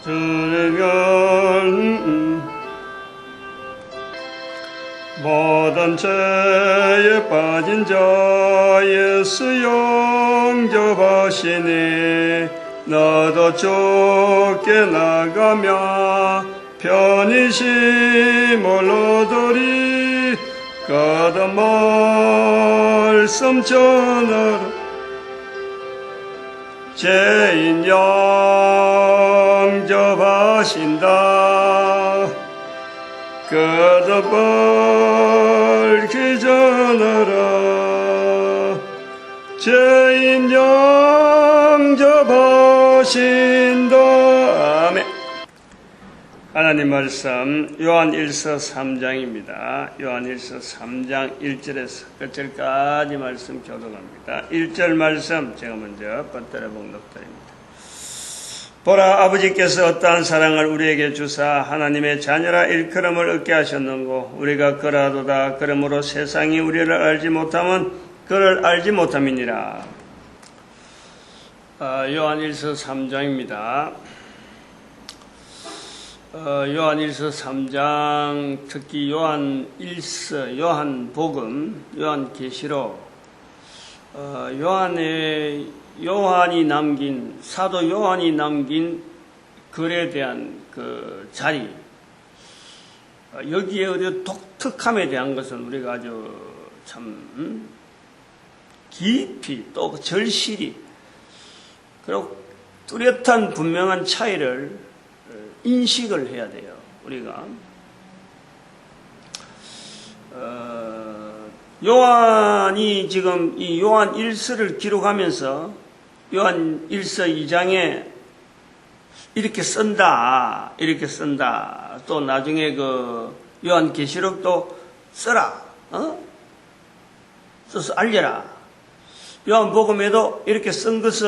주님은 모든 죄에 빠진 자 예수 영접하시니 너도 쫓겨나가며 편히 쉼을 얻으리. 거듭 말씀 전하라. 죄인 영접하신다. 거듭 밝히 전하라. 죄인 영접하신다. 아멘. 하나님 말씀 요한1서 3장입니다. 요한1서 3장 1절에서 끝절까지 말씀 교독합니다. 1절 말씀 제가 먼저 번들어 봉독드립니다. 보라, 아버지께서 어떠한 사랑을 우리에게 주사 하나님의 자녀라 일컬음을 얻게 하셨는고 우리가 그라도다. 그러므로 세상이 우리를 알지 못하면 그를 알지 못함이니라. 요한1서 3장입니다. 요한1서 3장, 특히 요한1서, 요한복음, 요한계시록, 요한이 남긴, 사도 요한이 남긴 글에 대한 그 자리, 여기에 어디 독특함에 대한 것은 우리가 아주 참 깊이 또 절실히 그리고 뚜렷한 분명한 차이를 인식을 해야 돼요. 우리가 요한이 지금 이 요한 1서를 기록하면서 요한 1서 2장에 이렇게 쓴다. 또 나중에 그 요한 계시록도 써라. 써서 알려라. 요한 복음에도 이렇게 쓴 것은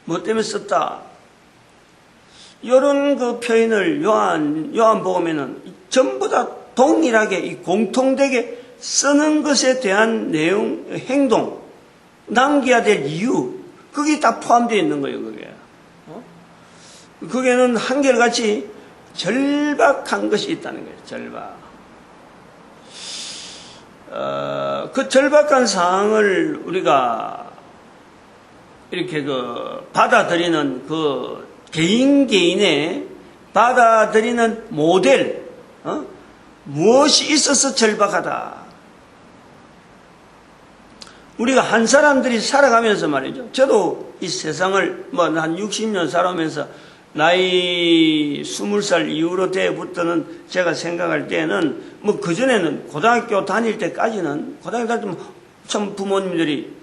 뭐 때문에 썼다. 이런 그 표현을 요한 복음에는 전부 다 동일하게 이 공통되게 쓰는 것에 대한 내용, 행동, 남겨야 될 이유, 그게 다 포함되어 있는 거예요, 그게. 그게는 한결같이 절박한 것이 있다는 거예요, 절박. 그 절박한 상황을 우리가 이렇게 받아들이는 개인의 받아들이는 모델, 무엇이 있어서 절박하다. 우리가 한 사람들이 살아가면서 말이죠. 저도 이 세상을 한 60년 살아오면서 나이 20살 이후로 때부터는 제가 생각할 때는 그전에는 고등학교 다닐 때까지는 고등학교 다닐 때는 참 부모님들이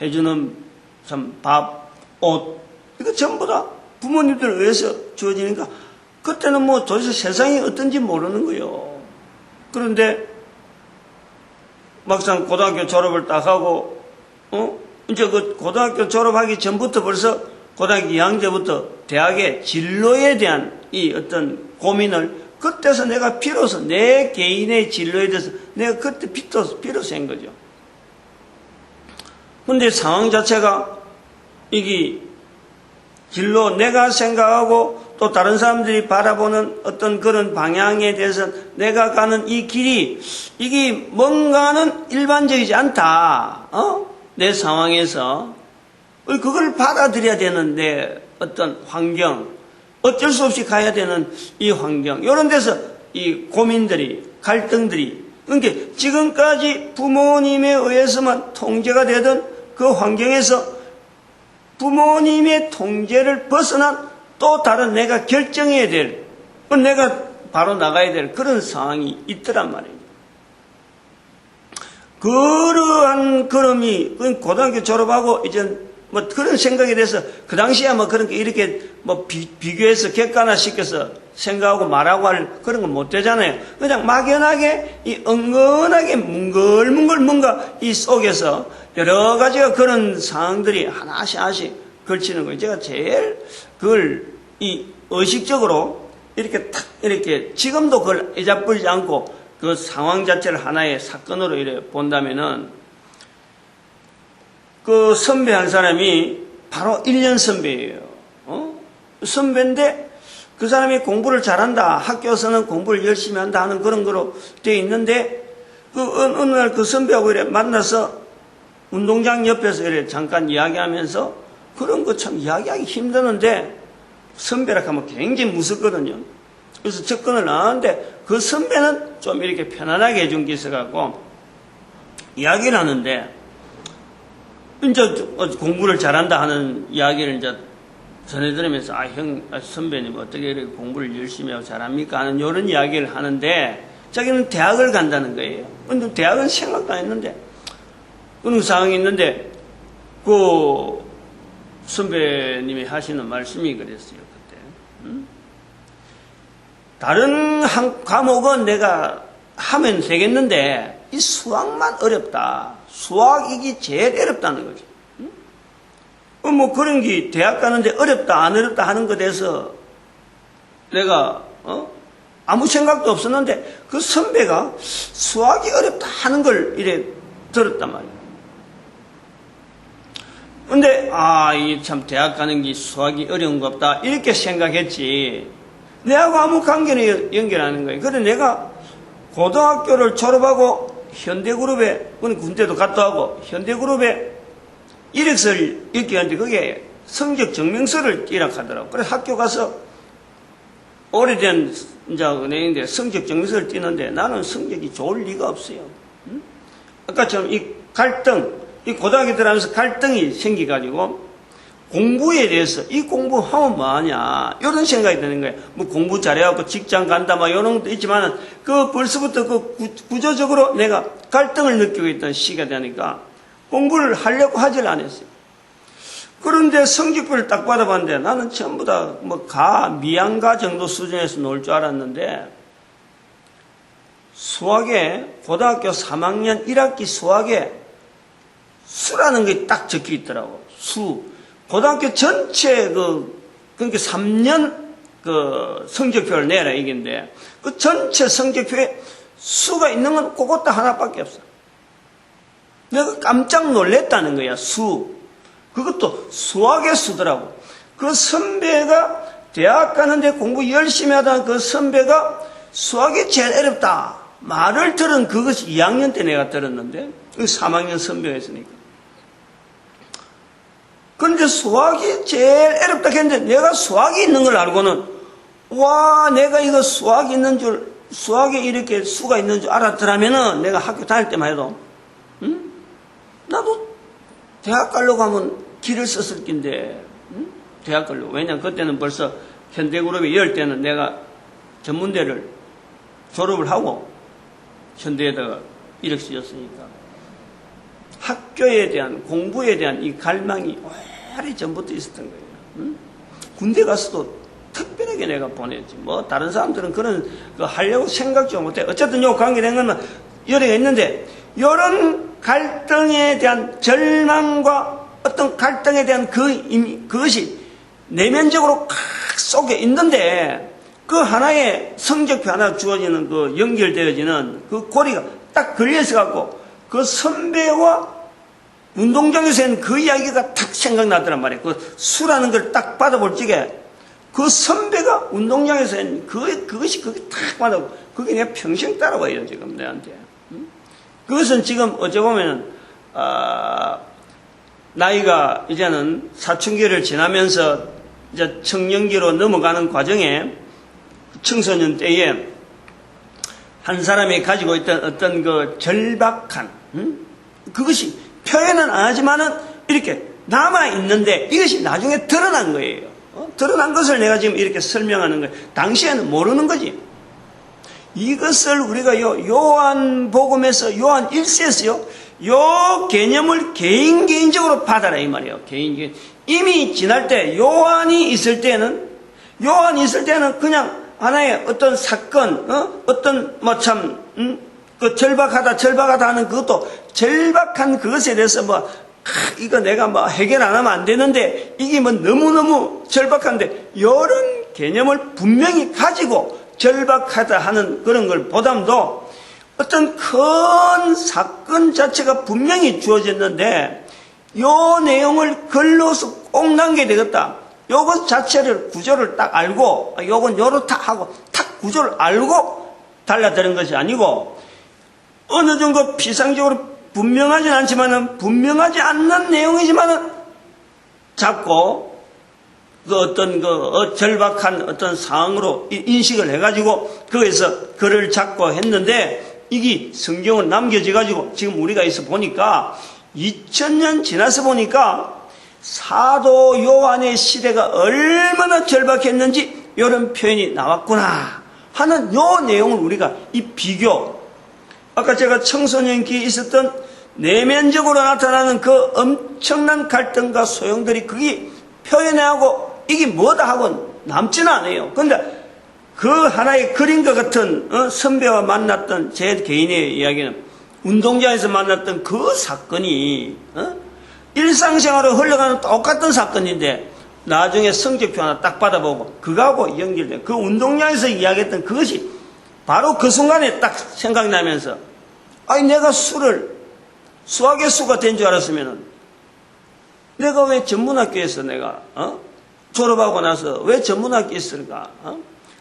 해주는 참 밥, 옷, 이거 전부 다 부모님들 의해서 주어지니까 그때는 도대체 세상이 어떤지 모르는 거예요. 그런데 막상 고등학교 졸업을 딱 하고 이제 그 고등학교 졸업하기 전부터 벌써 고등학교 2학년부터 대학의 진로에 대한 이 어떤 고민을 그때서 내가 비로소 내 개인의 진로에 대해서 내가 그때 비로소 한 거죠. 근데 상황 자체가 이게 진로 내가 생각하고 또 다른 사람들이 바라보는 어떤 그런 방향에 대해서 내가 가는 이 길이 이게 뭔가는 일반적이지 않다. 내 상황에서 그걸 받아들여야 되는데 어떤 환경, 어쩔 수 없이 가야 되는 이 환경, 이런 데서 이 고민들이, 갈등들이, 그러니까 지금까지 부모님에 의해서만 통제가 되던 그 환경에서 부모님의 통제를 벗어난 또 다른 내가 결정해야 될, 내가 바로 나가야 될 그런 상황이 있더란 말이에요. 그러한 걸음이 고등학교 졸업하고 이제 그런 생각에 대해서 그 당시에 그런 게 이렇게 비교해서 객관화시켜서 생각하고 말하고 할 그런 건 못 되잖아요. 그냥 막연하게 이 은근하게 뭉글뭉글 뭔가 이 속에서 여러 가지가 그런 상황들이 하나씩 걸치는 거예요. 제가 제일 그걸 이 의식적으로 이렇게 지금도 그걸 애잡불지 않고 그 상황 자체를 하나의 사건으로 이렇게 본다면은 그 선배 한 사람이 바로 1년 선배예요. 선배인데 그 사람이 공부를 잘한다. 학교에서는 공부를 열심히 한다 하는 그런 거로 되어 있는데 어느 날 그 선배하고 이래 만나서 운동장 옆에서 이래 잠깐 이야기하면서 그런 거 참 이야기하기 힘드는데 선배라 하면 굉장히 무섭거든요. 그래서 접근을 안 하는데 그 선배는 좀 이렇게 편안하게 해준 게 있어갖고 이야기를 하는데 이제 공부를 잘한다 하는 이야기를 이제 전해드리면서 선배님 어떻게 이렇게 공부를 열심히 하고 잘합니까? 하는 이런 이야기를 하는데 자기는 대학을 간다는 거예요. 근데 대학은 생각도 안 했는데 그런 상황이 있는데 그 선배님이 하시는 말씀이 그랬어요. 그때 다른 한 과목은 내가 하면 되겠는데 이 수학만 어렵다. 수학이 제일 어렵다는 거죠. 뭐 그런 게 대학 가는데 어렵다 안 어렵다 하는 것에 대해서 내가 아무 생각도 없었는데 그 선배가 수학이 어렵다 하는 걸 이래 들었단 말이에요. 근데 이게 참 대학 가는 게 수학이 어려운 것 없다 이렇게 생각했지 내하고 아무 관계를 연결하는 거예요. 그래서 내가 고등학교를 졸업하고 현대그룹에 군대도 갔다 오고 현대그룹에 이력서를 읽게 하는데 그게 성적 증명서를 띄라고 하더라고. 그래서 학교 가서 오래된 은행인데 성적 증명서를 띄는데 나는 성적이 좋을 리가 없어요. 아까처럼 이 갈등, 이 고등학교 들어가면서 갈등이 생겨가지고 공부에 대해서 이 공부하면 뭐하냐 이런 생각이 드는 거예요. 뭐 공부 잘해갖고 직장 간다 막 이런 것도 있지만 그 벌써부터 그 구조적으로 내가 갈등을 느끼고 있던 시기가 되니까 공부를 하려고 하질 않았어요. 그런데 성적표를 딱 받아봤는데 나는 전부 다 뭐 미양가 정도 수준에서 놀 줄 알았는데 수학에 고등학교 3학년 1학기 수학에 수라는 게 딱 적혀 있더라고. 수. 고등학교 전체 그러니까 3년 성적표를 내라 이건데 그 전체 성적표에 수가 있는 건 그것도 하나밖에 없어. 내가 깜짝 놀랐다는 거야. 수. 그것도 수학의 수더라고. 그 선배가 대학 가는데 공부 열심히 하다가 그 선배가 수학이 제일 어렵다 말을 들은 그것이 2학년 때 내가 들었는데 3학년 선배가 있으니까. 그런데 수학이 제일 어렵다 했는데 내가 수학이 있는 걸 알고는 내가 이거 수학이 있는 줄 수학에 이렇게 수가 있는 줄 알았더라면은 내가 학교 다닐 때만 해도 나도 대학 가려고 하면 길을 썼을 낀데 대학 가려고. 왜냐면 그때는 벌써 현대그룹이 열 때는 내가 전문대를 졸업을 하고 현대에다가 이력서 였으니까 학교에 대한 공부에 대한 이 갈망이 오래 전부터 있었던 거예요. 군대 가서도 특별하게 내가 보냈지. 뭐 다른 사람들은 그런 거 하려고 생각도 못해. 어쨌든 요 관계된 건 여러 개 있는데 이런 갈등에 대한 절망과 어떤 갈등에 대한 그것이 내면적으로 속에 있는데 그 하나의 성적표 하나 주어지는 그 연결되어지는 그 고리가 딱 걸려서 갖고 그 선배와 운동장에서는 그 이야기가 탁 생각나더란 말이에요. 그 수라는 걸 딱 받아볼 적에 그 선배가 운동장에서는 그것이 딱 받아보고 그게 내가 평생 따라와요 지금 내한테. 그것은 지금 어찌 보면은 나이가 이제는 사춘기를 지나면서 이제 청년기로 넘어가는 과정에 청소년 때에 한 사람이 가지고 있던 어떤 그 절박한 그것이 표현은 안 하지만은 이렇게 남아 있는데 이것이 나중에 드러난 거예요. 드러난 것을 내가 지금 이렇게 설명하는 거예요. 당시에는 모르는 거지. 이것을 우리가 요한복음에서 요한 1세에서요 요 개념을 개인적으로 받아라 이 말이에요. 개인. 이미 지날 때 요한이 있을 때는 그냥 하나의 어떤 사건, 어떤 그 절박하다 하는 그것도 절박한 그것에 대해서 이거 내가 해결 안 하면 안 되는데 이게 너무너무 절박한데 이런 개념을 분명히 가지고 절박하다 하는 그런 걸 보담도 어떤 큰 사건 자체가 분명히 주어졌는데 이 내용을 글로서 꼭 남겨야 되겠다. 요것 자체를 구조를 딱 알고 요건 요렇다 하고 탁 구조를 알고 달라드는 것이 아니고 어느 정도 피상적으로 분명하진 않지만은 분명하지 않는 내용이지만은 자꾸 그 어떤 절박한 어떤 상황으로 인식을 해가지고 거기서 글을 잡고 했는데 이게 성경은 남겨져가지고 지금 우리가 있어 보니까 2000년 지나서 보니까 사도 요한의 시대가 얼마나 절박했는지 이런 표현이 나왔구나 하는 요 내용을 우리가 이 비교 아까 제가 청소년기에 있었던 내면적으로 나타나는 그 엄청난 갈등과 소용들이 그게 표현하고 이게 뭐다 하고 남지는 않아요. 그런데 그 하나의 그림과 같은 선배와 만났던 제 개인의 이야기는 운동장에서 만났던 그 사건이 일상생활로 흘러가는 똑같은 사건인데 나중에 성적표 하나 딱 받아보고 그거하고 연결된 그 운동장에서 이야기했던 그것이 바로 그 순간에 딱 생각나면서 아니 내가 수학의 수가 된 줄 알았으면은 내가 왜 전문학교에서 내가 졸업하고 나서 왜 전문학교에 있을까?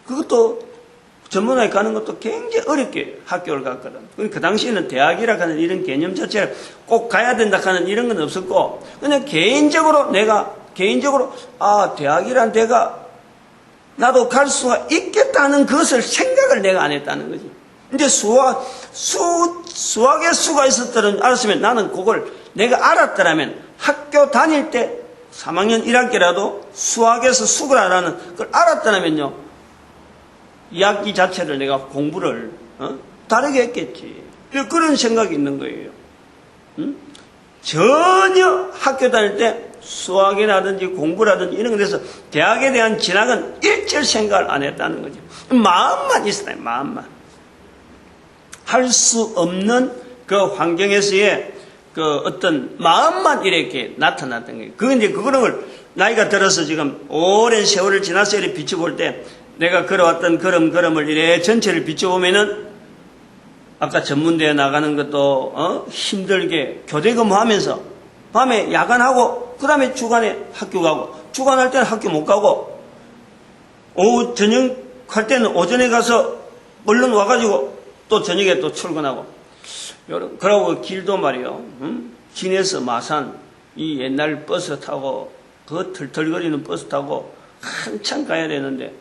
그것도 전문학교 가는 것도 굉장히 어렵게 학교를 갔거든. 그 당시에는 대학이라 하는 이런 개념 자체를 꼭 가야 된다 하는 이런 건 없었고 그냥 개인적으로 대학이란 데가 나도 갈 수가 있겠다는 것을 생각을 내가 안 했다는 거지. 이제 수학의 수가 있었더니 알았으면 나는 그걸 내가 알았더라면 학교 다닐 때 3학년 1학기라도 수학에서 수를 하라는 걸 알았더라면요. 이 학기 자체를 내가 공부를 다르게 했겠지. 그런 생각이 있는 거예요. 전혀 학교 다닐 때 수학이라든지 공부라든지 이런 것에서 대학에 대한 진학은 일절 생각을 안 했다는 거죠. 마음만 있었어요. 마음만. 할 수 없는 그 환경에서의 그 어떤 마음만 이렇게 나타났던 거예요. 그거는 걸 나이가 들어서 지금 오랜 세월을 지나서 이렇게 비춰볼 때 내가 걸어왔던 걸음을 이래 전체를 비춰보면은 아까 전문대에 나가는 것도 힘들게 교대 근무하면서 밤에 야간하고 그 다음에 주간에 학교 가고 주간할 때는 학교 못 가고 오후 저녁 할 때는 오전에 가서 얼른 와가지고 또 저녁에 또 출근하고 그러고 길도 말이요 진에서 마산 이 옛날 버스 타고 그 털털거리는 버스 타고 한참 가야 되는데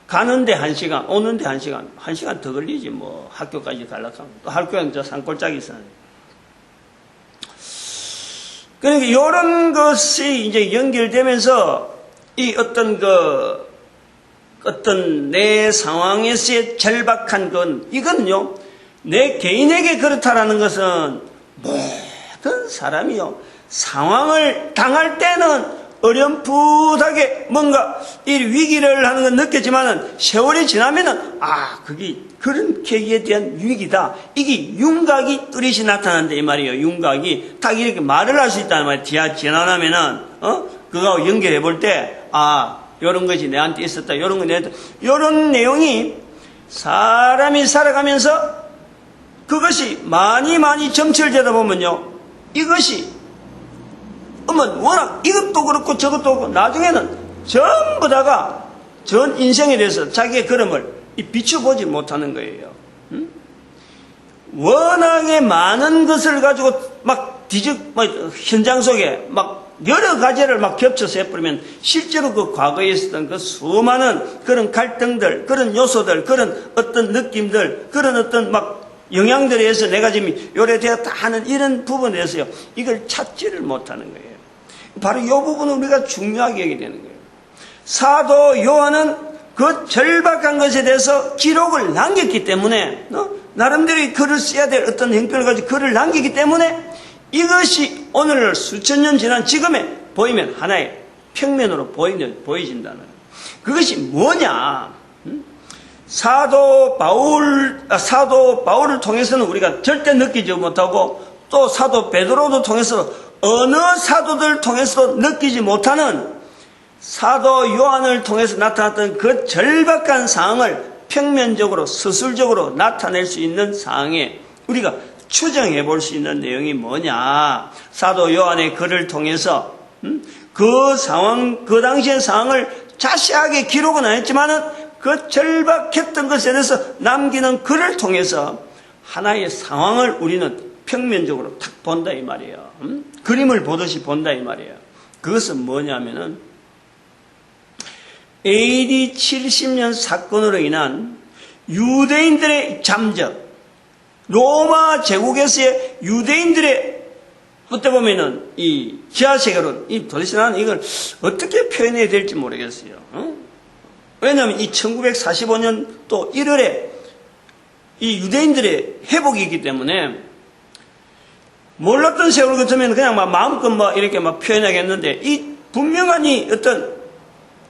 가는데 1시간 오는데 1시간 더 걸리지 뭐 학교까지 가려면 또 학교는 저 산골짜기 있었는데 그러니까 이런 것이 이제 연결되면서 이 어떤 내 상황에서의 절박한 건 이건요 내 개인에게 그렇다라는 것은 모든 사람이요 상황을 당할 때는 어렴풋하게 뭔가 이 위기를 하는 건 느꼈지만은 세월이 지나면은 그게 그런 계기에 대한 위기다. 이게 윤곽이 뚜렷이 나타난다 이 말이에요. 윤곽이 딱 이렇게 말을 할 수 있다는 말이에요. 뒤에 지나가면은 그거하고 연결해 볼 때 이런 것이 내한테 있었다. 이런 거 내한테 이런 내용이 사람이 살아가면서 그것이 많이 점철되다 보면요 이것이 워낙 이것도 그렇고 저것도 그렇고 나중에는 전부 다가 전 인생에 대해서 자기의 걸음을 비춰보지 못하는 거예요. 워낙에 많은 것을 가지고 현장 속에 여러 가지를 겹쳐서 해버리면 실제로 그 과거에 있었던 그 수많은 그런 갈등들, 그런 요소들, 그런 어떤 느낌들, 그런 어떤 영향들에 의해서 내가 지금 요래되었다 하는 이런 부분에 대해서요 이걸 찾지를 못하는 거예요. 바로 이 부분을 우리가 중요하게 여기게 되는 거예요. 사도 요한은 그 절박한 것에 대해서 기록을 남겼기 때문에 나름대로 글을 써야 될 어떤 형편을 가지고 글을 남기기 때문에 이것이 오늘 수천 년 지난 지금에 보이면 하나의 평면으로 보여진다는 거예요. 그것이 뭐냐? 사도 바울을 통해서는 우리가 절대 느끼지 못하고 또 사도 베드로도 통해서 어느 사도들 통해서도 느끼지 못하는 사도 요한을 통해서 나타났던 그 절박한 상황을 평면적으로 서술적으로 나타낼 수 있는 상황에 우리가 추정해 볼 수 있는 내용이 뭐냐? 사도 요한의 글을 통해서 그 상황, 그 당시의 상황을 자세하게 기록은 안 했지만은 그 절박했던 것에 대해서 남기는 글을 통해서 하나의 상황을 우리는 평면적으로 탁 본다 이 말이에요. 그림을 보듯이 본다 이 말이에요. 그것은 뭐냐면은 AD 70년 사건으로 인한 유대인들의 잠적, 로마 제국에서의 유대인들의 어떻게 보면은 이 지하세계론, 이 도대체 나는 이걸 어떻게 표현해야 될지 모르겠어요. 왜냐하면 이 1945년 또 1월에 이 유대인들의 회복이기 때문에 몰랐던 세월 같으면 그냥 막 마음껏 막 이렇게 막 표현하겠는데 이 분명한 이 어떤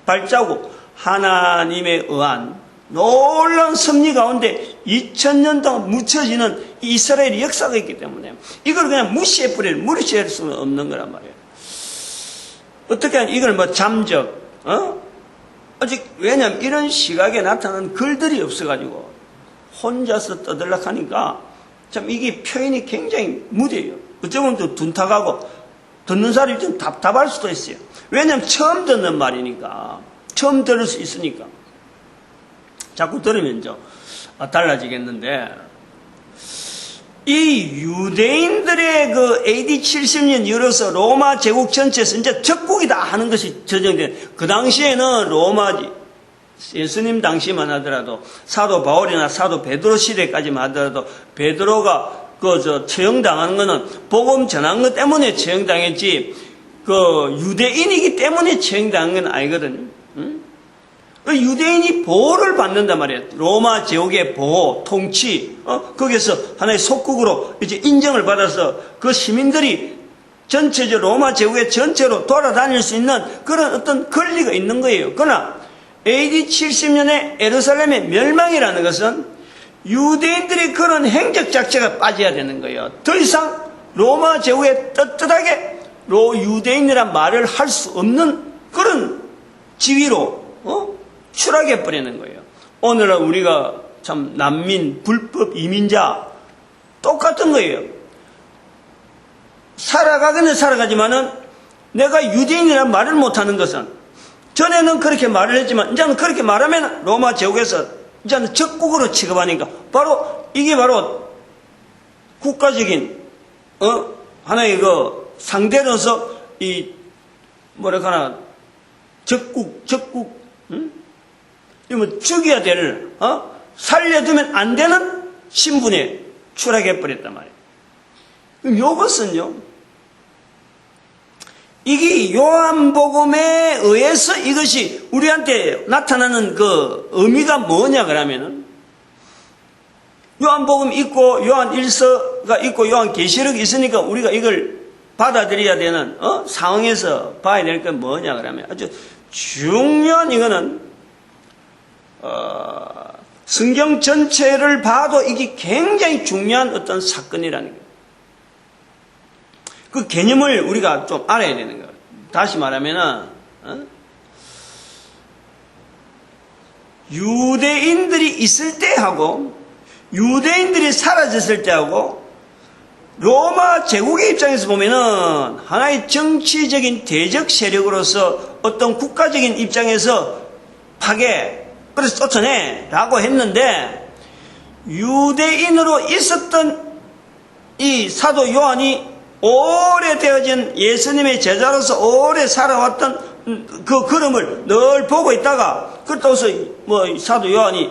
발자국, 하나님에 의한 놀라운 섭리 가운데 2000년 동안 묻혀지는 이스라엘의 역사가 있기 때문에 이걸 그냥 무시할 수는 없는 거란 말이에요. 어떻게 하면 이걸 뭐 잠적, 아직 왜냐하면 이런 시각에 나타나는 글들이 없어가지고 혼자서 떠들락하니까 참 이게 표현이 굉장히 무뎌요. 어쩌면 또 둔탁하고 듣는 사람이 좀 답답할 수도 있어요. 왜냐하면 처음 듣는 말이니까, 처음 들을 수 있으니까. 자꾸 들으면 좀 달라지겠는데, 이 유대인들의 그 AD 70년 이후로서 로마 제국 전체에서 이제 적국이다 하는 것이 저정된, 그 당시에는 로마, 예수님 당시만 하더라도, 사도 바울이나 사도 베드로 시대까지만 하더라도, 베드로가 처형당하는 거는 복음 전한 것 때문에 처형당했지, 유대인이기 때문에 처형당한 건 아니거든요. 유대인이 보호를 받는단 말이에요. 로마 제국의 보호, 통치, 거기에서 하나의 속국으로 이제 인정을 받아서 그 시민들이 전체적으로 로마 제국의 전체로 돌아다닐 수 있는 그런 어떤 권리가 있는 거예요. 그러나 AD 70년에 예루살렘의 멸망이라는 것은 유대인들이 그런 행적 자체가 빠져야 되는 거예요. 더 이상 로마 제국에 떳떳하게 유대인이란 말을 할 수 없는 그런 지위로 추락해 버리는 거예요. 오늘날 우리가 참 난민, 불법 이민자 똑같은 거예요. 살아가기는 살아가지만은 내가 유대인이란 말을 못하는 것은 전에는 그렇게 말을 했지만 이제는 그렇게 말하면 로마 제국에서 이제는 적국으로 취급하니까 이게 바로 국가적인 하나의 그 상대로서 이 뭐랄까나 적국 이러면 죽여야 될 살려두면 안 되는 신분에 추락해 버렸단 말이에요. 그럼 이것은요, 이게 요한복음에 의해서 이것이 우리한테 나타나는 그 의미가 뭐냐 그러면은 요한복음 있고 요한 1서가 있고 요한 계시록이 있으니까 우리가 이걸 받아들여야 되는 상황에서 봐야 될 건 뭐냐 그러면 아주 중요한 이거는 성경 전체를 봐도 이게 굉장히 중요한 어떤 사건이라는 거예요. 그 개념을 우리가 좀 알아야 되는 거예요. 다시 말하면은 유대인들이 있을 때하고 유대인들이 사라졌을 때하고 로마 제국의 입장에서 보면은 하나의 정치적인 대적 세력으로서 어떤 국가적인 입장에서 그래서 쫓아내라고 했는데 유대인으로 있었던 이 사도 요한이 오래되어진 예수님의 제자로서 오래 살아왔던 그 걸음을 늘 보고 있다가 그렇다고 해서 사도 요한이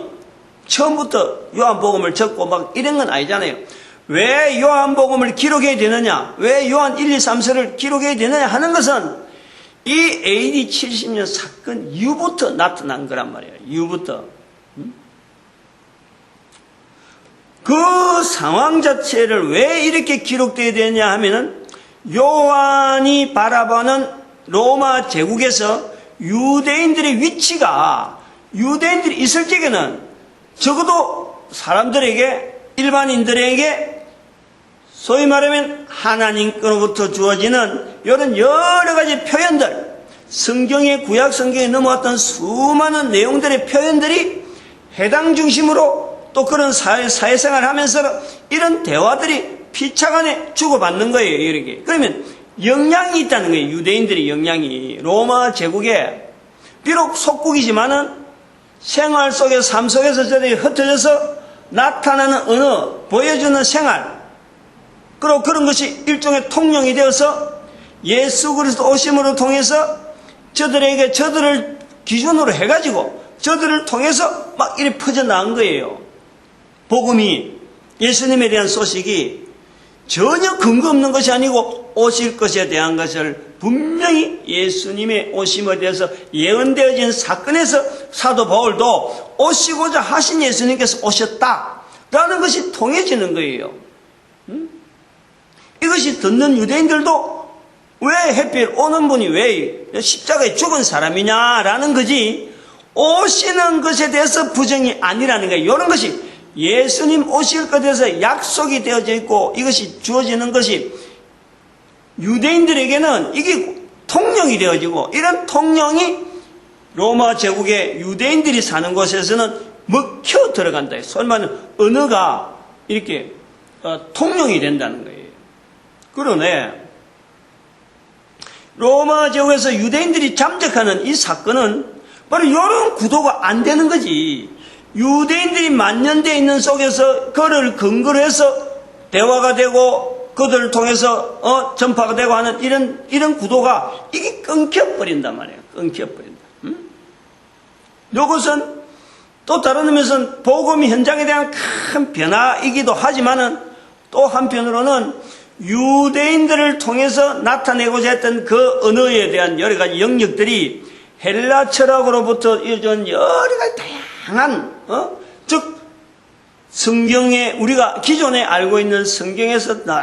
처음부터 요한복음을 적고 막 이런 건 아니잖아요. 왜 요한복음을 기록해야 되느냐, 왜 요한 1, 2, 3서를 기록해야 되느냐 하는 것은 이 AD 70년 사건 이후부터 나타난 거란 말이에요. 이후부터. 그 상황 자체를 왜 이렇게 기록되어야 되냐 하면은 요한이 바라보는 로마 제국에서 유대인들의 위치가 유대인들이 있을 적에는 적어도 사람들에게 일반인들에게 소위 말하면 하나님께로부터 주어지는 이런 여러 가지 표현들, 성경의 구약 성경에 넘어왔던 수많은 내용들의 표현들이 해당 중심으로 또 그런 사회생활을 하면서 이런 대화들이 피차간에 주고받는 거예요. 이렇게. 그러면 영향이 있다는 거예요. 유대인들의 영향이. 로마 제국에 비록 속국이지만은 생활 속에서, 삶 속에서 저들이 흩어져서 나타나는 언어, 보여주는 생활, 그리고 그런 것이 일종의 통용이 되어서 예수 그리스도 오심으로 통해서 저들에게 저들을 기준으로 해가지고 저들을 통해서 막 이렇게 퍼져나간 거예요. 복음이, 예수님에 대한 소식이 전혀 근거 없는 것이 아니고 오실 것에 대한 것을 분명히 예수님의 오심에 대해서 예언되어진 사건에서 사도 바울도 오시고자 하신 예수님께서 오셨다라는 것이 통해지는 거예요. 이것이 듣는 유대인들도 왜 하필 오는 분이 왜 십자가에 죽은 사람이냐라는 거지, 오시는 것에 대해서 부정이 아니라는 거예요. 이런 것이 예수님 오실 것에 대해서 약속이 되어져 있고 이것이 주어지는 것이 유대인들에게는 이게 통령이 되어지고, 이런 통령이 로마 제국의 유대인들이 사는 곳에서는 먹혀 들어간다. 소위 말하는 언어가 이렇게 통용이 된다는 거예요. 그러네 로마 제국에서 유대인들이 잠적하는 이 사건은 바로 이런 구도가 안 되는 거지. 유대인들이 만연되어 있는 속에서 그를 근거로 해서 대화가 되고 그들을 통해서 전파가 되고 하는 이런 구도가 이게 끊겨버린단 말이에요. 끊겨버린다. 이것은 또 다른 의미에서는 복음 현장에 대한 큰 변화이기도 하지만은 또 한편으로는 유대인들을 통해서 나타내고자 했던 그 언어에 대한 여러 가지 영역들이 헬라 철학으로부터 이어진 여러 가지 다양한 즉 성경에 우리가 기존에 알고 있는 성경에서 늘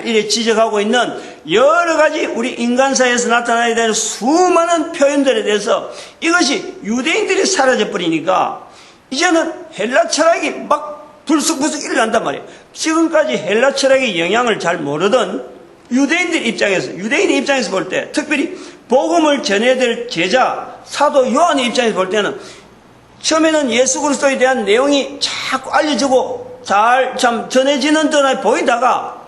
이래 지적하고 있는 여러 가지 우리 인간사에서 나타나야 되는 수많은 표현들에 대해서 이것이 유대인들이 사라져 버리니까 이제는 헬라 철학이 막 불쑥불쑥 일어난단 말이에요. 지금까지 헬라 철학의 영향을 잘 모르던 유대인의 입장에서 볼 때, 특별히 복음을 전해야 될 제자 사도 요한의 입장에서 볼 때는 처음에는 예수 그리스도에 대한 내용이 자꾸 알려지고 잘 참 전해지는 듯 보이다가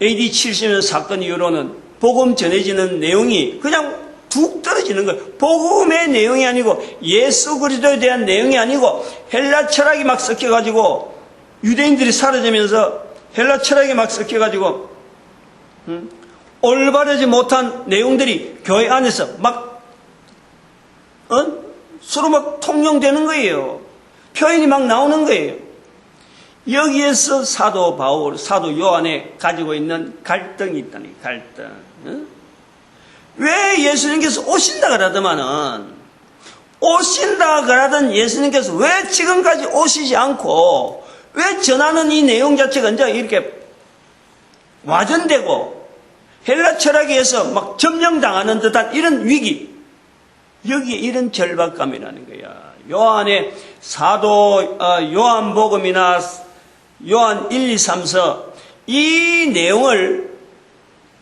AD 70년 사건 이후로는 복음 전해지는 내용이 그냥 툭 떨어지는 거예요. 복음의 내용이 아니고 예수 그리스도에 대한 내용이 아니고 헬라 철학이 막 섞여가지고 유대인들이 사라지면서 헬라 철학이 막 섞여가지고 올바르지 못한 내용들이 교회 안에서 막 서로 막 통용되는 거예요. 표현이 막 나오는 거예요. 여기에서 사도 바울, 사도 요한에 가지고 있는 갈등이 있다니, 갈등. 왜 예수님께서 오신다 그러더만은, 오신다 그러던 예수님께서 왜 지금까지 오시지 않고, 왜 전하는 이 내용 자체가 이제 이렇게 와전되고, 헬라 철학에 의해서 막 점령당하는 듯한 이런 위기, 여기에 이런 절박감이라는 거야. 요한의 사도 요한복음이나 요한 1, 2, 3서 이 내용을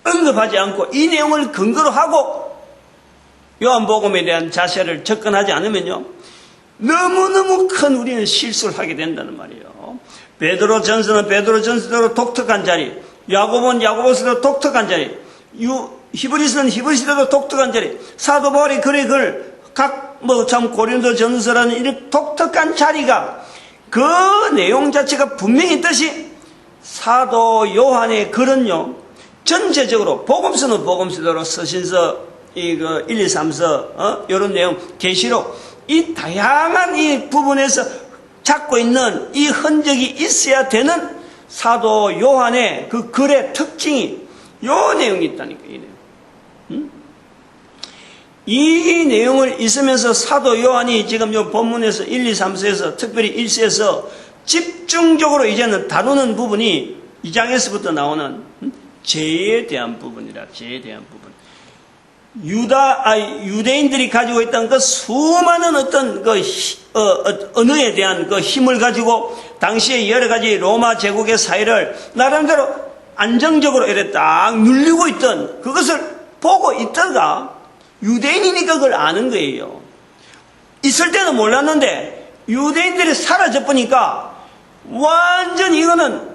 언급하지 않고 이 내용을 근거로 하고 요한복음에 대한 자세를 접근하지 않으면요, 너무너무 큰 우리는 실수를 하게 된다는 말이에요. 베드로 전서는 베드로 전서대로 독특한 자리, 야고보는 야고보서대로 독특한 자리, 히브리서는 히브리서대로 독특한 자리, 사도 바울이 글의 글, 참 고린도 전서라는 이런 독특한 자리가 그 내용 자체가 분명히 있듯이 사도 요한의 글은요, 전체적으로 복음서는 복음서대로 서신서, 1, 2, 3서, 이런 내용, 계시록, 이 다양한 이 부분에서 잡고 있는 이 흔적이 있어야 되는 사도 요한의 그 글의 특징이 요 내용이 있다니까, 이 내용. 이 내용을 있으면서 사도 요한이 지금 요 본문에서 1, 2, 3서에서 특별히 1서에서 집중적으로 이제는 다루는 부분이 2장에서부터 나오는 죄에 대한 부분이라, 죄에 대한 부분. 유대인들이 가지고 있던 그 수많은 어떤 언어에 대한 그 힘을 가지고 당시에 여러 가지 로마 제국의 사회를 나름대로 안정적으로 이렇게 딱 눌리고 있던 그것을 보고 있다가 유대인이니까 그걸 아는 거예요. 있을 때는 몰랐는데 유대인들이 사라져 보니까 완전 이거는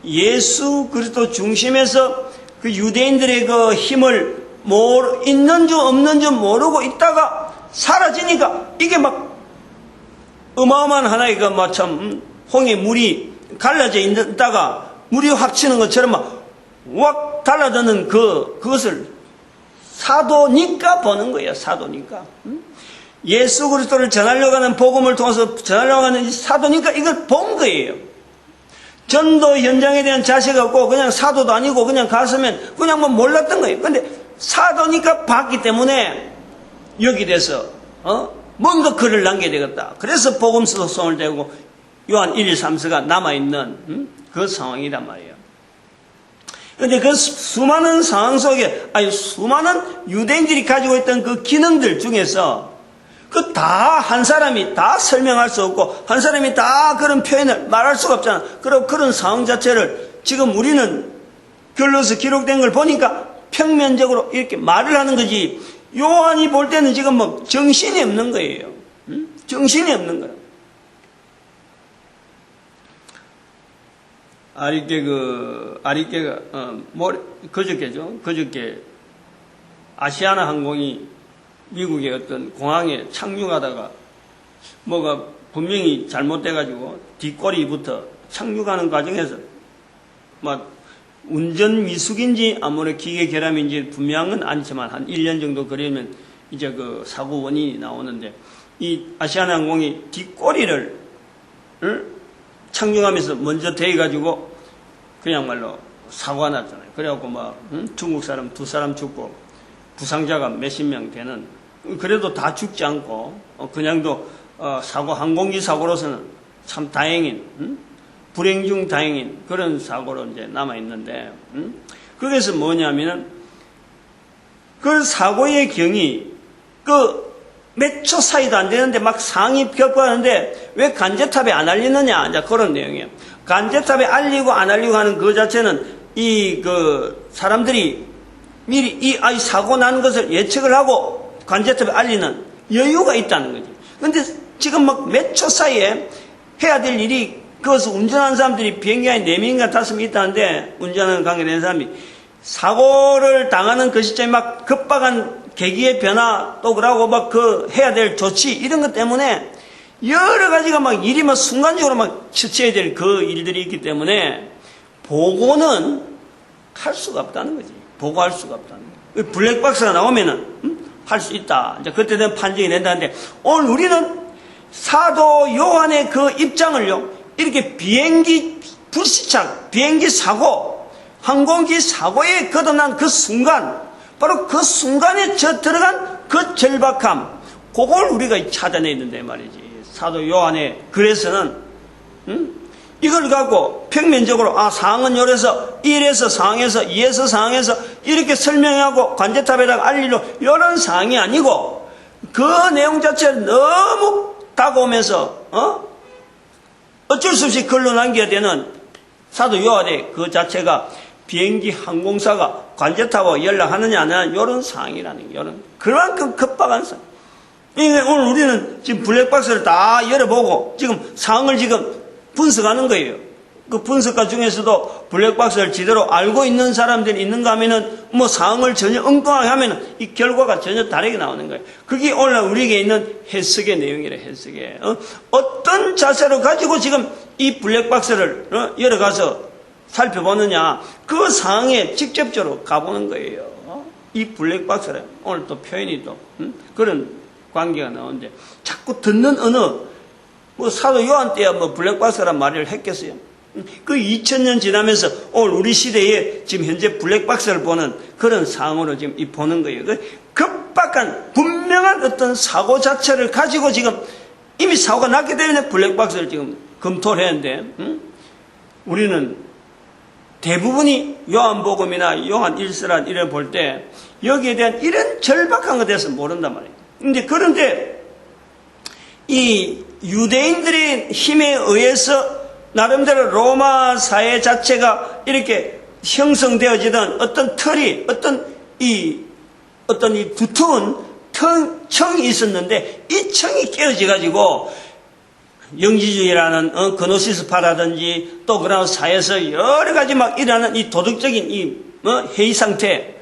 예수 그리스도 중심에서 그 유대인들의 그 힘을 있는 줄 없는 줄 모르고 있다가 사라지니까 이게 막 어마어마한 하나의 그 참 홍해 물이 갈라져 있다가 물이 확 치는 것처럼 막 확 달라드는 그것을 사도니까 보는 거예요. 사도니까. 예수 그리스도를 전하려고 하는 복음을 통해서 전하려고 하는 사도니까 이걸 본 거예요. 전도 현장에 대한 자세가 없고 그냥 사도도 아니고 그냥 갔으면 그냥 뭐 몰랐던 거예요. 근데 사도니까 봤기 때문에 여기 돼서 뭔가 글을 남겨야 되겠다. 그래서 복음서도 손을 대고 요한 1, 2, 3서가 남아있는 그 상황이란 말이에요. 근데 그 수많은 상황 속에 수많은 유대인들이 가지고 있던 그 기능들 중에서 그 다 한 사람이 다 설명할 수 없고 한 사람이 다 그런 표현을 말할 수가 없잖아. 그런 상황 자체를 지금 우리는 글로서 기록된 걸 보니까 평면적으로 이렇게 말을 하는 거지. 요한이 볼 때는 지금 뭐 정신이 없는 거예요. 정신이 없는 거예요. 아리케가 그저께 아시아나 항공이 미국의 어떤 공항에 착륙하다가 뭐가 분명히 잘못돼가지고 뒷꼬리부터 착륙하는 과정에서 막 운전 미숙인지 아무래도 기계 결함인지 분명은 아니지만 한 1년 정도 그러면 이제 그 사고 원인이 나오는데 이 아시아나 항공이 뒷꼬리를 착륙하면서 먼저 대가지고 그냥 말로 사고가 났잖아요. 그래갖고 막 중국 사람 2사람 죽고 부상자가 몇십 명 되는, 그래도 다 죽지 않고 그냥도 항공기 사고로서는 참 다행인, 불행 중 다행인 그런 사고로 이제 남아 있는데, 거기서 뭐냐면은 그 사고의 경이 몇 초 사이도 안 되는데 막 상이 격파하는데 왜 간제탑에 안 알리느냐, 이제 그런 내용이에요. 간제탑에 알리고 안 알리고 하는 그 자체는 사람들이 미리 이 사고 난 것을 예측을 하고 간제탑에 알리는 여유가 있다는 거지. 근데 지금 막 몇 초 사이에 해야 될 일이, 그것을 운전하는 사람들이 비행기 안에 4명인가 5명 있다는데, 운전하는 관계된 사람이 사고를 당하는 그 시점에 막 급박한 계기의 변화, 또 그러고 막 해야 될 조치, 이런 것 때문에 여러 가지가 막 일이 막 순간적으로 막 처치해야 될 그 일들이 있기 때문에 보고는 할 수가 없다는 거지. 보고할 수가 없다는 거지. 블랙박스가 나오면은 할 수 있다. 이제 그때 되면 판정이 된다는데, 오늘 우리는 사도 요한의 그 입장을요, 이렇게 비행기 불시착, 비행기 사고, 항공기 사고에 거듭난 그 순간, 바로 그 순간에 들어간 그 절박함, 그걸 우리가 찾아내야 된다 말이지. 사도 요한의 글에서는 이걸 갖고 평면적으로 상황은 요래서 1에서 상황에서 2에서 상황에서 이렇게 설명하고 관제탑에다가 알리려 이런 상황이 아니고, 그 내용 자체를 너무 다가오면서 어쩔 수 없이 글로 남겨야 되는 사도 요한의 그 자체가 비행기 항공사가 관제탑하고 연락하느냐 안 하느냐 이런 상황이라는 게, 그만큼 급박한 상황. 오늘 우리는 지금 블랙박스를 다 열어보고 지금 상황을 지금 분석하는 거예요. 그 분석가 중에서도 블랙박스를 제대로 알고 있는 사람들이 있는가 하면은 뭐 상황을 전혀 엉뚱하게 하면은 이 결과가 전혀 다르게 나오는 거예요. 그게 오늘 우리에게 있는 해석의 내용이래, 해석의. 어떤 자세로 가지고 지금 이 블랙박스를 열어가서 살펴보느냐, 그 상황에 직접적으로 가보는 거예요. 이 블랙박스를 오늘 또 표현이 또 그런 관계가 나오는데, 자꾸 듣는 언어, 사도 요한 때야 블랙박스란 말을 했겠어요. 그 2000년 지나면서 오늘 우리 시대에 지금 현재 블랙박스를 보는 그런 상황으로 지금 보는 거예요. 급박한 분명한 어떤 사고 자체를 가지고 지금 이미 사고가 났기 때문에 블랙박스를 지금 검토를 했는데, 우리는 대부분이 요한복음이나 요한 1서란 이런 볼 때 여기에 대한 이런 절박한 것에 대해서 모른단 말이에요. 그런데 이 유대인들의 힘에 의해서 나름대로 로마 사회 자체가 이렇게 형성되어지던 어떤 틀이, 어떤 이 두터운 청이 있었는데, 이 청이 깨어져 가지고 영지주의라는 그노시스파라든지 또 그런 사회에서 여러 가지 막 일어나는 이 도덕적인 이 해이 상태,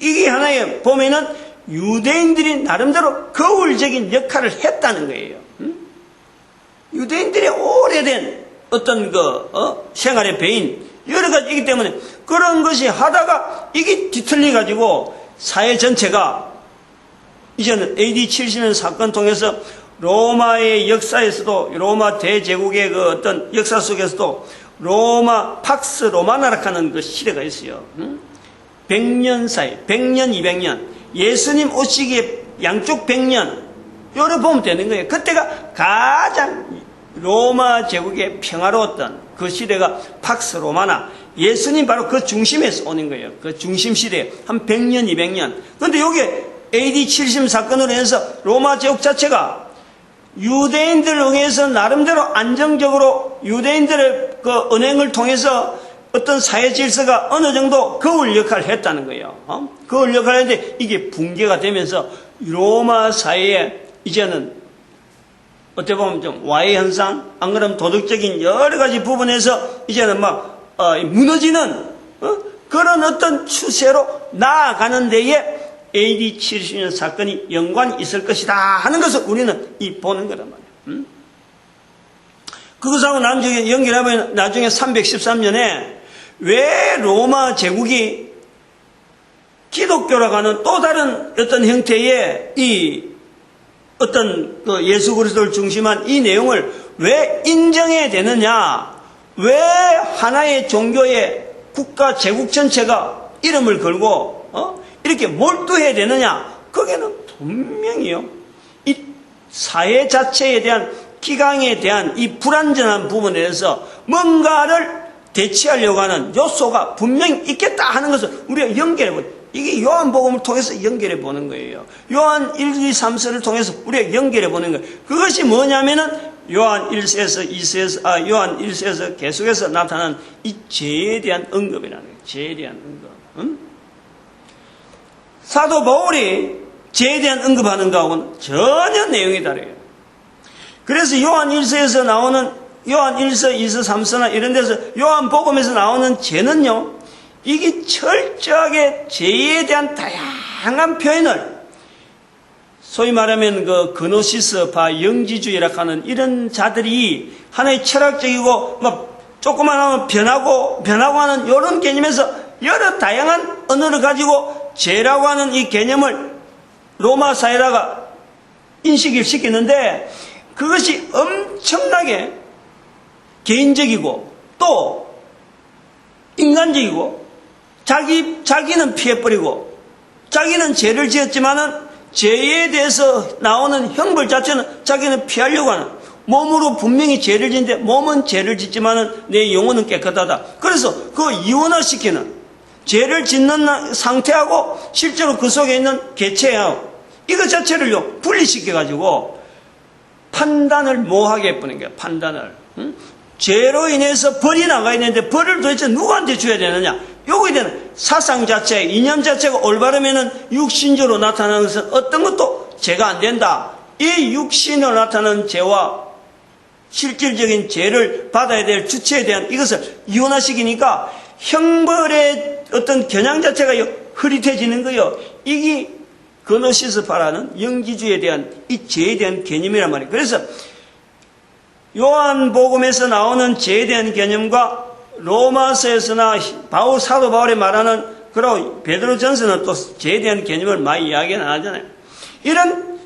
이게 하나의 보면은 유대인들이 나름대로 거울적인 역할을 했다는 거예요. 유대인들의 오래된 어떤 생활의 배인 여러 가지이기 때문에 그런 것이 하다가 이게 뒤틀려 가지고 사회 전체가 이제는 AD 70년 사건 통해서 로마의 역사에서도 로마 대제국의 그 어떤 역사 속에서도 로마 팍스 로마나라는 그 시대가 있어요. 100년 사이, 100년, 200년, 예수님 오시기에 양쪽 100년, 요를 보면 되는 거예요. 그때가 가장 로마 제국의 평화로웠던 그 시대가 팍스 로마나, 예수님 바로 그 중심에서 오는 거예요. 그 중심 시대에 한 100년, 200년. 근데 요게 AD 70 사건으로 해서 로마 제국 자체가 유대인들을 응해서 나름대로 안정적으로 유대인들의 그 은행을 통해서 어떤 사회 질서가 어느 정도 거울 역할을 했다는 거예요. 거울 역할을 했는데 이게 붕괴가 되면서 로마 사회에 이제는 어떻게 보면 좀 와해 현상, 안 그러면 도덕적인 여러 가지 부분에서 이제는 막 무너지는 그런 어떤 추세로 나아가는 데에 AD 70년 사건이 연관이 있을 것이다 하는 것을 우리는 보는 거란 말이에요. 그것하고 나중에 연결하면 나중에 313년에 왜 로마 제국이 기독교라고 하는 또 다른 어떤 형태의 이 어떤 그 예수 그리스도를 중심한 이 내용을 왜 인정해야 되느냐, 왜 하나의 종교의 국가 제국 전체가 이름을 걸고 이렇게 몰두해야 되느냐, 거기는 분명히요 이 사회 자체에 대한 기강에 대한 이 불완전한 부분에 대해서 뭔가를 대치하려고 하는 요소가 분명히 있겠다 하는 것을 우리가 연결해 보죠. 이게 요한복음을 통해서 연결해 보는 거예요. 요한 1, 2, 3서를 통해서 우리가 연결해 보는 거예요. 그것이 뭐냐면은 요한 1서에서 2서에서 요한 1서에서 계속해서 나타난 이 죄에 대한 언급이라는 거예요. 죄에 대한 언급. 사도 바울이 죄에 대한 언급하는 거하고는 전혀 내용이 다르요. 그래서 요한 1서에서 나오는 요한 1서, 2서, 3서나 이런 데서 요한복음에서 나오는 죄는요, 이게 철저하게 죄에 대한 다양한 표현을 소위 말하면 그 그노시스파 영지주의라고 하는 이런 자들이 하나의 철학적이고 막 조그만 하면 변하고 하는 이런 개념에서 여러 다양한 언어를 가지고 죄라고 하는 이 개념을 로마 사회라가 인식을 시키는데 그것이 엄청나게 개인적이고 또 인간적이고 자기는 피해버리고 자기는 죄를 지었지만은 죄에 대해서 나오는 형벌 자체는 자기는 피하려고 하는, 몸으로 분명히 죄를 짓는데 몸은 죄를 짓지만은 내 영혼은 깨끗하다. 그래서 그 이원화시키는, 죄를 짓는 상태하고 실제로 그 속에 있는 개체하고 이것 자체를요 분리시켜가지고 판단을 모호하게 해버리는 거예요. 판단을. 죄로 인해서 벌이 나가야 되는데 벌을 도대체 누구한테 줘야 되느냐, 요거에 대한 사상 자체, 이념 자체가 올바르면은 육신적으로 나타나는 것은 어떤 것도 죄가 안 된다. 이 육신으로 나타나는 죄와 실질적인 죄를 받아야 될 주체에 대한 이것을 이원화시키니까 형벌의 어떤 겨냥 자체가 흐릿해지는 거예요. 이게 그노시스파라는 영지주의에 대한 이 죄에 대한 개념이란 말이에요. 그래서 요한복음에서 나오는 죄에 대한 개념과 로마서에서나 사도 바울이 말하는 그리고 베드로전서는 또 죄에 대한 개념을 많이 이야기는 하잖아요. 이런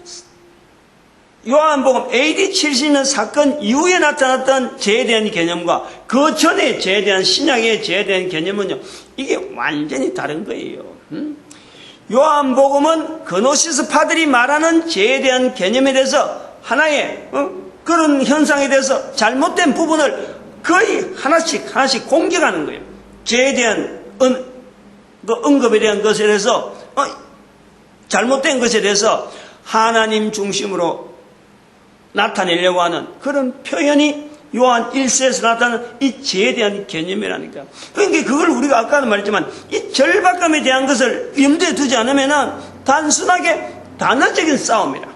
요한복음 AD 70년 사건 이후에 나타났던 죄에 대한 개념과 그 전에 죄에 대한 신약의 죄에 대한 개념은요, 이게 완전히 다른 거예요. 요한복음은 그노시스파들이 말하는 죄에 대한 개념에 대해서 하나의 그런 현상에 대해서 잘못된 부분을 거의 하나씩 공격하는 거예요. 죄에 대한 언급에 대한 것에 대해서 잘못된 것에 대해서 하나님 중심으로 나타내려고 하는 그런 표현이 요한 1서에서 나타나는 이 죄에 대한 개념이라니까. 그러니까 그걸 우리가 아까도 말했지만 이 절박감에 대한 것을 염두에 두지 않으면 단순하게 단어적인 싸움이라.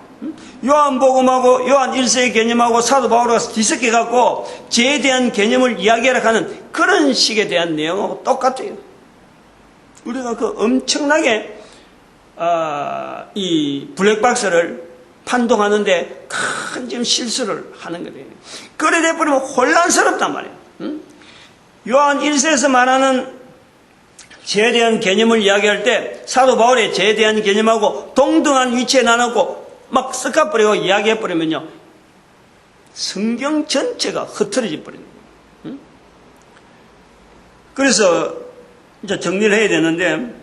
요한복음하고 요한 1세의 개념하고 사도 바울이 뒤섞여갖고 죄에 대한 개념을 이야기하라 하는 그런 식에 대한 내용하고 똑같아요. 우리가 그 엄청나게 이 블랙박스를 판독하는데 큰 지금 실수를 하는 거예요. 그래 돼버리면 혼란스럽단 말이에요. 응? 요한 1세에서 말하는 죄에 대한 개념을 이야기할 때 사도 바울의 죄에 대한 개념하고 동등한 위치에 나누고 막 섞어버리고 이야기해버리면요, 성경 전체가 흐트러져 버리는 거예요. 응? 그래서 이제 정리를 해야 되는데,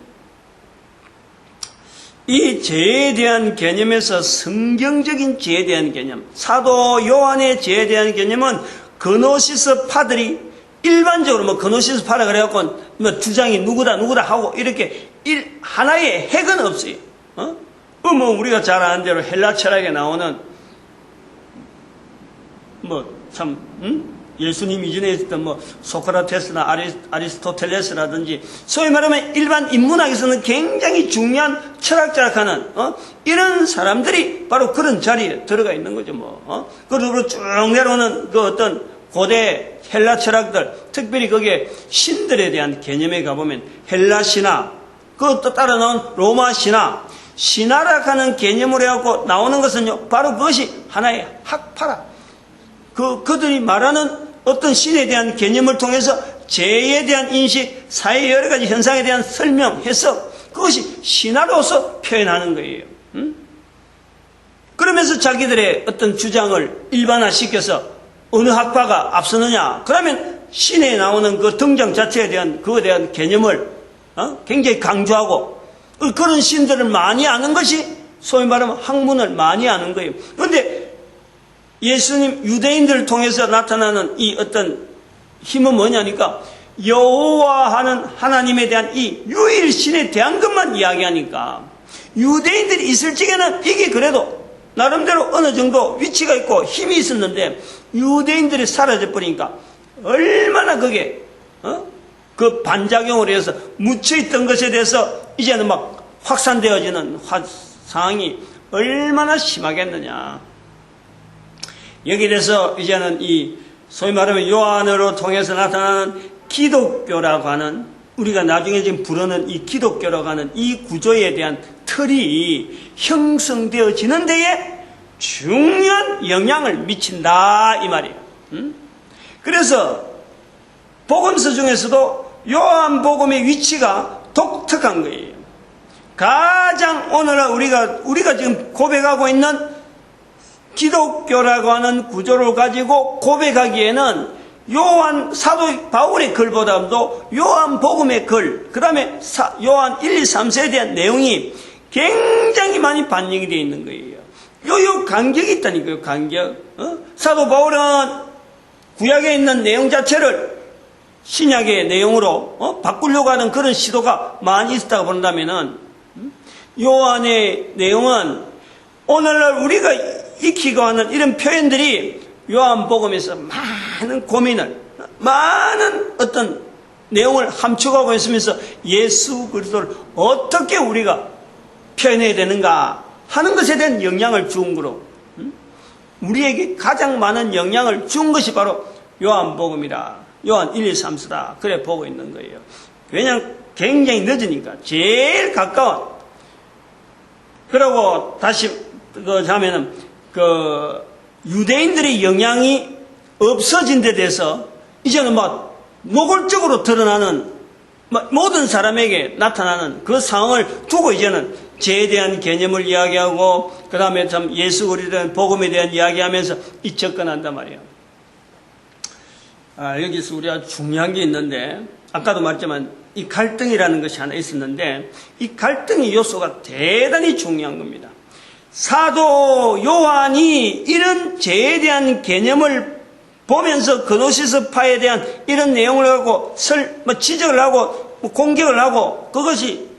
이 죄에 대한 개념에서 성경적인 죄에 대한 개념, 사도 요한의 죄에 대한 개념은 그노시스 파들이 일반적으로 뭐 그노시스 파라 그래갖고 뭐 주장이 누구다 하고 이렇게 하나의 핵은 없어요. 뭐 우리가 잘 아는 대로 헬라 철학에 나오는 뭐 참 예수님 이전에 있었던 뭐 소크라테스나 아리스토텔레스라든지 소위 말하면 일반 인문학에서는 굉장히 중요한 철학자라는 이런 사람들이 바로 그런 자리에 들어가 있는 거죠. 그리고 쭉 내려오는 그 어떤 고대 헬라 철학들, 특별히 거기에 신들에 대한 개념에 가보면 헬라 신화, 그것도 따라 나온 로마 신화, 신화라 하는 개념으로 해갖고 나오는 것은요, 바로 그것이 하나의 학파라. 그들이 말하는 어떤 신에 대한 개념을 통해서 죄에 대한 인식, 사회의 여러 가지 현상에 대한 설명, 해석, 그것이 신화로서 표현하는 거예요. 그러면서 자기들의 어떤 주장을 일반화시켜서 어느 학파가 앞서느냐? 그러면 신에 나오는 그 등장 자체에 대한 그거에 대한 개념을 굉장히 강조하고 그런 신들을 많이 아는 것이 소위 말하면 학문을 많이 아는 거예요. 그런데 예수님 유대인들을 통해서 나타나는 이 어떤 힘은 뭐냐니까 여호와 하는 하나님에 대한 이 유일신에 대한 것만 이야기하니까 유대인들이 있을 적에는 이게 그래도 나름대로 어느 정도 위치가 있고 힘이 있었는데 유대인들이 사라져 버리니까 얼마나 그게 그 반작용을 해서 묻혀있던 것에 대해서 이제는 막 확산되어지는 상황이 얼마나 심하겠느냐. 여기에 대해서 이제는 이 소위 말하면 요한으로 통해서 나타나는 기독교라고 하는, 우리가 나중에 지금 부르는 이 기독교라고 하는 이 구조에 대한 틀이 형성되어지는 데에 중요한 영향을 미친다 이 말이에요. 그래서 복음서 중에서도 요한복음의 위치가 독특한 거예요. 가장 오늘날 우리가 지금 고백하고 있는 기독교라고 하는 구조를 가지고 고백하기에는 사도 바울의 글보다도 요한복음의 글, 그 다음에 요한 1, 2, 3세에 대한 내용이 굉장히 많이 반영이 되어 있는 거예요. 요 간격이 있다니까요, 간격. 사도 바울은 구약에 있는 내용 자체를 신약의 내용으로 바꾸려고 하는 그런 시도가 많이 있었다고 본다면은, 요한의 내용은 오늘날 우리가 익히고 하는 이런 표현들이 요한복음에서 많은 고민을, 많은 어떤 내용을 함축하고 있으면서 예수 그리스도를 어떻게 우리가 표현해야 되는가 하는 것에 대한 영향을 준 거로, 우리에게 가장 많은 영향을 준 것이 바로 요한복음이라, 요한 1, 2, 3서다 그래 보고 있는 거예요. 왜냐하면 굉장히 늦으니까 제일 가까운. 그러고 다시 하면은 유대인들의 영향이 없어진 데 대해서 이제는 막 노골적으로 드러나는 모든 사람에게 나타나는 그 상황을 두고 이제는 죄에 대한 개념을 이야기하고 그 다음에 참 예수 그리스도의 복음에 대한 이야기하면서 접근한단 말이에요. 여기서 우리가 중요한 게 있는데, 아까도 말했지만 이 갈등이라는 것이 하나 있었는데, 이 갈등의 요소가 대단히 중요한 겁니다. 사도 요한이 이런 죄에 대한 개념을 보면서 그노시스파에 대한 이런 내용을 하고 지적을 하고 공격을 하고, 그것이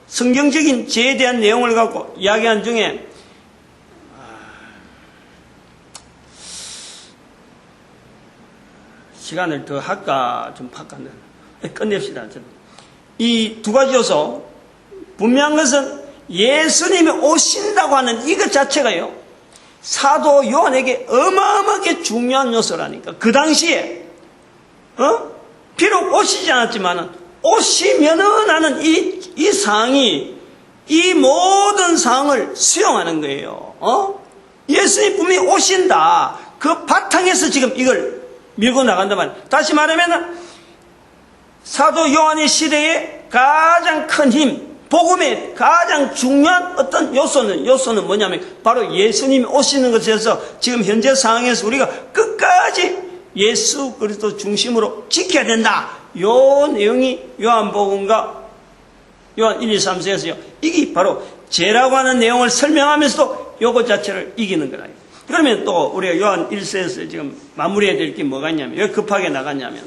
성경적인 죄에 대한 내용을 갖고 이야기한 중에 시간을 더 할까 좀 바꿨네. 끝냅시다. 이 두 가지 요소, 분명한 것은 예수님이 오신다고 하는 이것 자체가요, 사도 요한에게 어마어마하게 중요한 요소라니까. 그 당시에 비록 오시지 않았지만 오시면은 나는 이 상황이 이 모든 상황을 수용하는 거예요. 예수님 분명히 오신다. 그 바탕에서 지금 이걸 밀고 나간단 말이에요. 다시 말하면 사도 요한의 시대에 가장 큰 힘, 복음의 가장 중요한 어떤 요소는 뭐냐면 바로 예수님이 오시는 것에서 지금 현재 상황에서 우리가 끝까지 예수 그리스도 중심으로 지켜야 된다. 요 내용이 요한복음과 요한 1, 2, 3세에서요. 이게 바로 죄라고 하는 내용을 설명하면서도 요것 자체를 이기는 거라. 그러면 또 우리가 요한 1세에서 지금 마무리해야 될 게 뭐가 있냐면, 왜 급하게 나갔냐면,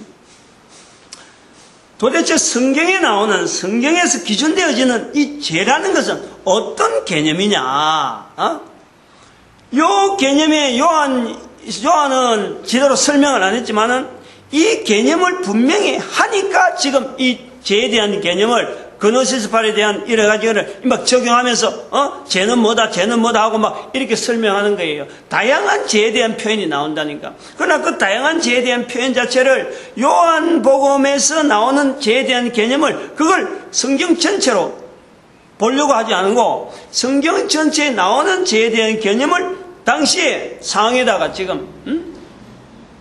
도대체 성경에 나오는, 성경에서 기준되어지는 이 죄라는 것은 어떤 개념이냐? 요 개념에 요한은 제대로 설명을 안 했지만은 이 개념을 분명히 하니까 지금 이 죄에 대한 개념을 그노시스 팔에 대한 여러 가지를 막 적용하면서 죄는 뭐다 하고 막 이렇게 설명하는 거예요. 다양한 죄에 대한 표현이 나온다니까. 그러나 그 다양한 죄에 대한 표현 자체를 요한복음에서 나오는 죄에 대한 개념을 그걸 성경 전체로 보려고 하지 않고 성경 전체에 나오는 죄에 대한 개념을 당시의 상황에다가 지금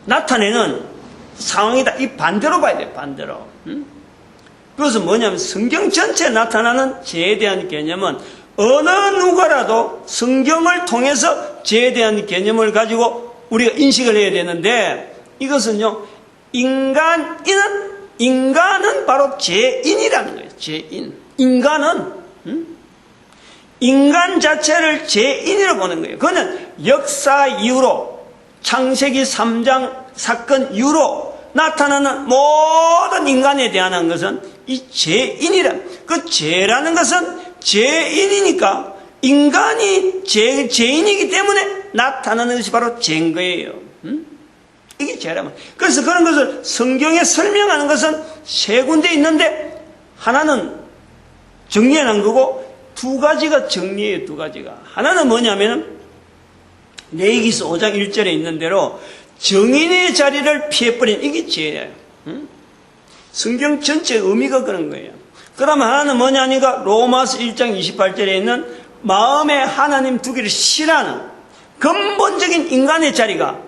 나타내는 상황이다. 이 반대로 봐야 돼. 반대로. 그것은 뭐냐면 성경 전체에 나타나는 죄에 대한 개념은 어느 누구라도 성경을 통해서 죄에 대한 개념을 가지고 우리가 인식을 해야 되는데 이것은요, 인간은 바로 죄인이라는 거예요. 죄인. 인간 자체를 죄인이라고 보는 거예요. 그거는 역사 이후로 창세기 3장 사건 이후로 나타나는 모든 인간에 대한 것은 이 죄인이라. 그 죄라는 것은 죄인이니까 인간이 죄인이기 때문에 나타나는 것이 바로 죄인 거예요. 이게 죄라면. 그래서 그런 것을 성경에 설명하는 것은 세 군데 있는데 하나는 정리해 놓은 거고 두 가지가 정리해요. 두 가지가. 하나는 뭐냐면은 레위기서 5장 1절에 있는 대로 정인의 자리를 피해버린 이게 죄예요. 성경 전체 의미가 그런 거예요. 그러면 하나는 뭐냐니까 로마서 1장 28절에 있는 마음에 하나님 두기를 싫어하는 근본적인 인간의 자리가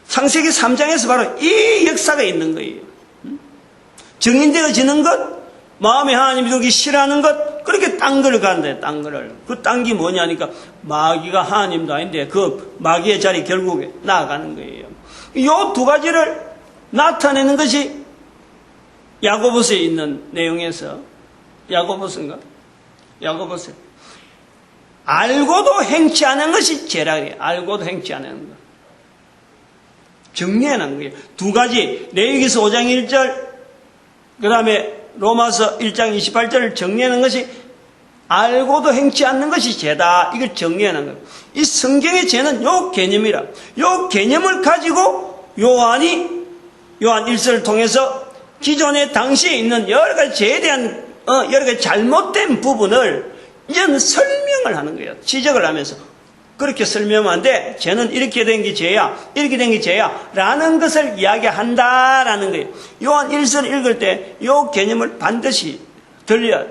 창세기 3장에서 바로 이 역사가 있는 거예요. 정인되어지는 것, 마음에 하나님 두기 싫어하는 것, 그렇게 딴 걸 간대. 딴 거를. 그 딴 게 뭐냐니까 마귀가 하나님도 아닌데 그 마귀의 자리 결국에 나아가는 거예요. 이 두 가지를 나타내는 것이 야고보서에 있는 내용에서 야고보서인가? 야고보서 알고도 행치 않은 것이 죄라 그래요. 알고도 행치 않은 것. 정리해놓은 거예요. 두 가지 레위기서 5장 1절 그 다음에 로마서 1장 28절을 정리하는 것이 알고도 행치 않는 것이 죄다. 이걸 정리하는 거예요. 이 성경의 죄는 요 개념이라. 요 개념을 가지고 요한 1서를 통해서 기존의 당시에 있는 여러 가지 죄에 대한 여러 가지 잘못된 부분을 이제는 설명을 하는 거예요. 지적을 하면서. 그렇게 설명하면 안 돼. 죄는 이렇게 된 게 죄야. 이렇게 된 게 죄야. 라는 것을 이야기한다라는 거예요. 요한 1서를 읽을 때 요 개념을 반드시 들려야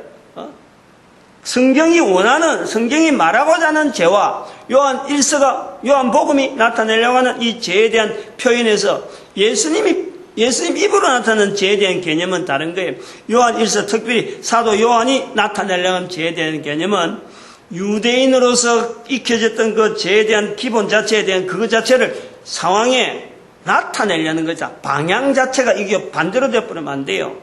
성경이 말하고자 하는 죄와 요한 1서가 요한복음이 나타내려고 하는 이 죄에 대한 표현에서 예수님 입으로 나타나는 죄에 대한 개념은 다른 거예요. 요한 1서 특별히 사도 요한이 나타내려고 하는 죄에 대한 개념은 유대인으로서 익혀졌던 그 죄에 대한 기본 자체에 대한 그것 자체를 상황에 나타내려는 거죠. 방향 자체가 이게 반대로 되어버리면 안 돼요.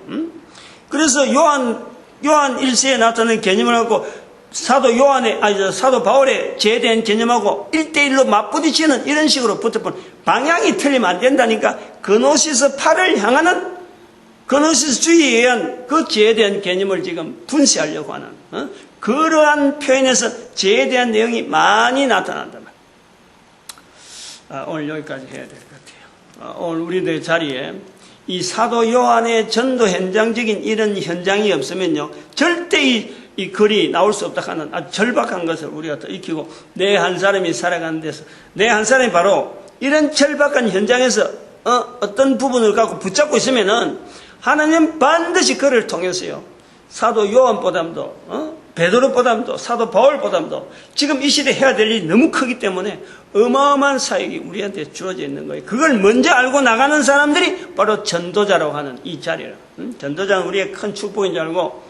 그래서 요한 1세에 나타나는 개념을 갖고 사도 바울의 죄에 대한 개념하고 1대1로 맞부딪히는 이런 식으로 붙어버리면 방향이 틀리면 안 된다니까. 그노시스 8을 향하는 그노시스주의에 의한 그 죄에 대한 개념을 지금 분쇄하려고 하는 그러한 표현에서 죄에 대한 내용이 많이 나타난단 말이에요. 오늘 여기까지 해야 될 것 같아요. 오늘 우리들 자리에 이 사도 요한의 전도 현장적인 이런 현장이 없으면요, 절대 이 이 글이 나올 수 없다 하는 아주 절박한 것을 우리가 더 익히고 내 한 사람이 살아가는 데서 내 한 사람이 바로 이런 절박한 현장에서 어떤 부분을 갖고 붙잡고 있으면은 하나님 반드시 그를 통해서요 사도 요한보담도 베드로보담도 사도 바울보담도 지금 이 시대에 해야 될 일이 너무 크기 때문에 어마어마한 사역이 우리한테 주어져 있는 거예요. 그걸 먼저 알고 나가는 사람들이 바로 전도자라고 하는 이 자리라. 전도자는 우리의 큰 축복인 줄 알고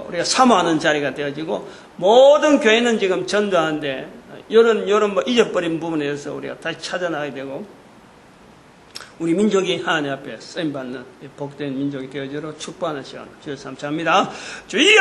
우리가 사모하는 자리가 되어지고 모든 교회는 지금 전도하는데 이런 뭐 잊어버린 부분에 대해서 우리가 다시 찾아나가야 되고 우리 민족이 하나님 앞에 쓰임받는 복된 민족이 되어지도록 축복하는 시간 주여 감사합니다. 주여